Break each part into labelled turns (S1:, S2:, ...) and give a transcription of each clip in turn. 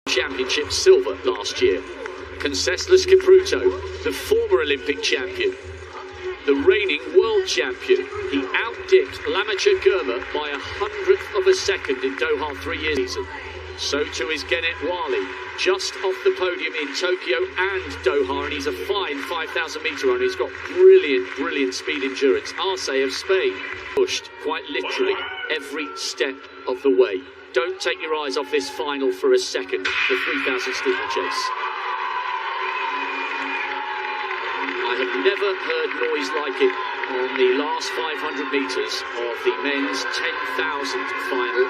S1: Championship silver last year. Conceslus Kipruto, the former Olympic champion, the reigning world champion. He outdipped Lamacher Germa by 100th of a second in Doha 3 years ago. So too is Genet Wali, just off the podium in Tokyo and Doha, and he's a fine 5,000 metre runner. He's got brilliant speed endurance. Arce of Spain pushed quite literally every step of the way. Don't take your eyes off this final for a second, the 3,000 steeplechase. I have never heard noise like it on the last 500 metres of the men's 10,000 final.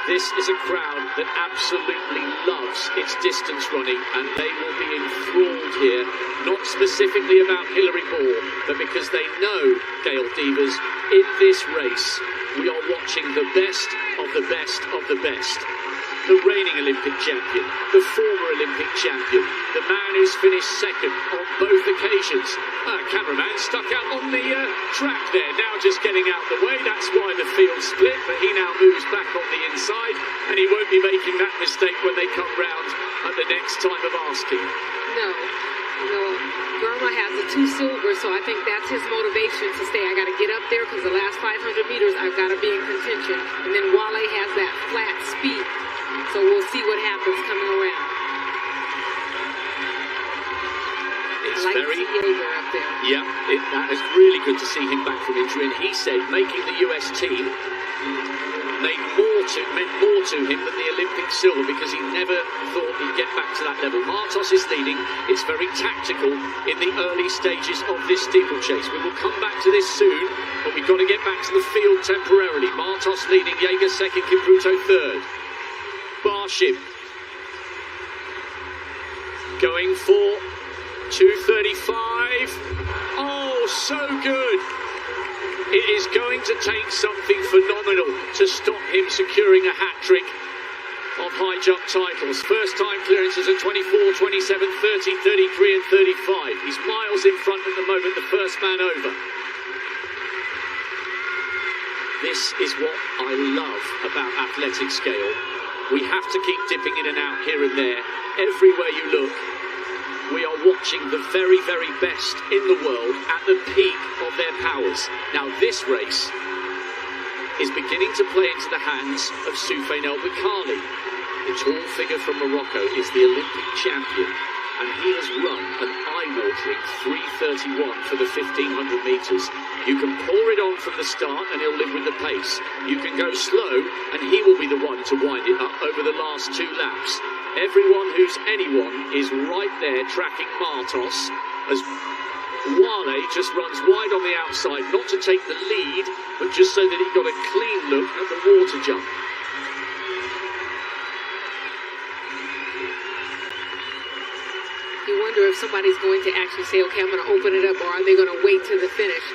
S1: This is a crowd that absolutely loves its distance running, and they will be enthralled here, not specifically about Hillary Moore, but because they know, Gail Devers, in this race, we are watching the best of the best of the best. The reigning Olympic champion, the former Olympic champion, the man who's finished second on both occasions. Cameraman stuck out on the track there, now just getting out the way. That's why the field split, but he now moves back on the inside, and he won't be making that mistake when they come round at the next time of asking.
S2: No, Germa has the 2 silver, so I think that's his motivation to stay. I got to get up there because the last 500 meters I've got to be in contention. And then Wale has that flat speed, so we'll see what happens coming around.
S1: It's
S2: I like
S1: very
S2: to see Jaeger up there.
S1: Yeah, that is really good to see him back from injury, and he said making the US team meant more to him than the Olympic silver, because he never thought he'd get back to that level. Martos is leading. It's very tactical in the early stages of this steeplechase. We will come back to this soon, but we've got to get back to the field temporarily. Martos leading, Jaeger second, Kipruto third. Barshim going for 2:35. Oh, so good. It is going to take something phenomenal to stop him securing a hat-trick of high jump titles. First time clearances at 24, 27, 30, 33 and 35. He's miles in front at the moment, the first man over. This is what I love about athletic scale. We have to keep dipping in and out here and there. Everywhere you look, we are watching the very best in the world at the peak of their powers. Now this race is beginning to play into the hands of Soufiane El Bakkali. The tall figure from Morocco is the Olympic champion, and he has run an eye-watering 3:31 for the 1,500 metres. You can pour it on from the start and he'll live with the pace. You can go slow and he will be the one to wind it up over the last 2 laps. Everyone who's anyone is right there tracking Martos as Wale just runs wide on the outside, not to take the lead, but just so that he got a clean look at the water jump.
S2: You wonder if somebody's going to actually say, okay, I'm going to open it up, or are they going to wait to the finish?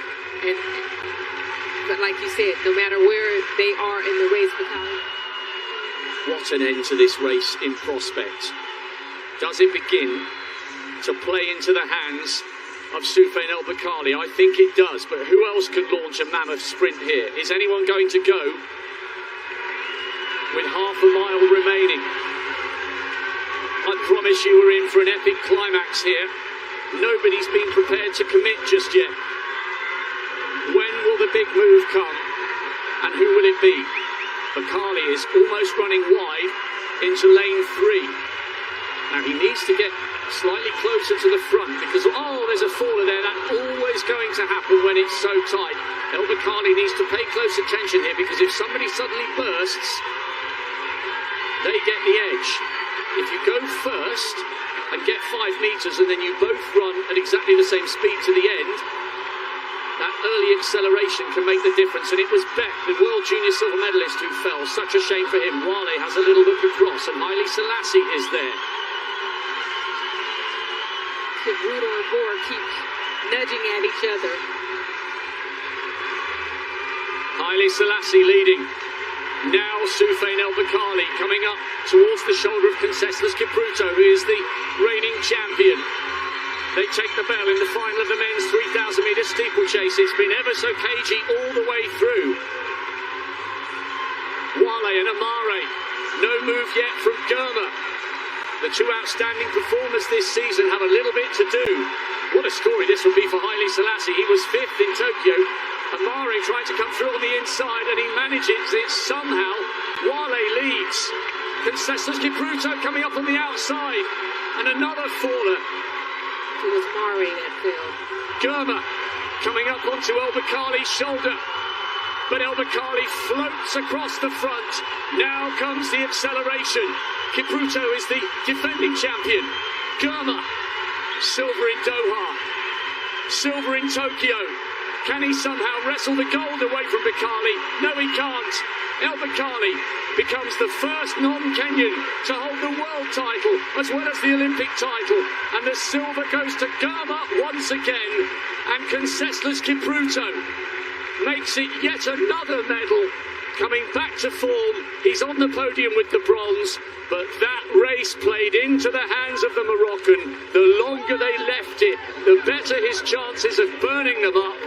S2: But like you said, no matter where they are in the race,
S1: what an end to this race in prospect. Does it begin to play into the hands of Soufiane El Bakkali? I think it does, but who else could launch a mammoth sprint here? Is anyone going to go with half a mile remaining? I promise you we're in for an epic climax here. Nobody's been prepared to commit just yet. When will the big move come? And who will it be? Bakkali is almost running wide into lane 3. Now he needs to get slightly closer to the front because, there's a faller there. That's always going to happen when it's so tight. El Bakkali needs to pay close attention here, because if somebody suddenly bursts, they get the edge. If you go first and get 5 metres and then you both run at exactly the same speed to the end, that early acceleration can make the difference. And it was Beck, the world junior silver medalist, who fell. Such a shame for him. Wale has a little look across, and Haile Selassie is there.
S2: Kipruto and Boer keep nudging at each other.
S1: Haile Selassie leading. Now Soufiane El Bakkali coming up towards the shoulder of conceslus Kipruto, who is the reigning champion. They take the bell in the final of the men's 3,000 metre steeplechase. It's been ever so cagey all the way through. Wale and Amare, no move yet from Germa. The two outstanding performers this season have a little bit to do. What a story this will be for Haile Selassie. He was 5th in Tokyo. Amare trying to come through on the inside, and he manages it somehow. Wale leads. Conceslus Kipruto coming up on the outside, and another faller.
S2: It was Mari that fell.
S1: Germa coming up onto El Bakkali's shoulder, but El Bakkali floats across the front. Now comes the acceleration. Kipruto is the defending champion. Germa, silver in Doha, silver in Tokyo. Can he somehow wrestle the gold away from Bakkali? No, he can't. El Bakkali becomes the first non-Kenyan to hold the world title as well as the Olympic title. And the silver goes to Germa once again. And Conceslus Kipruto makes it yet another medal. Coming back to form, he's on the podium with the bronze, but that race played into the hands of the Moroccan. The longer they left it, the better his chances of burning them up.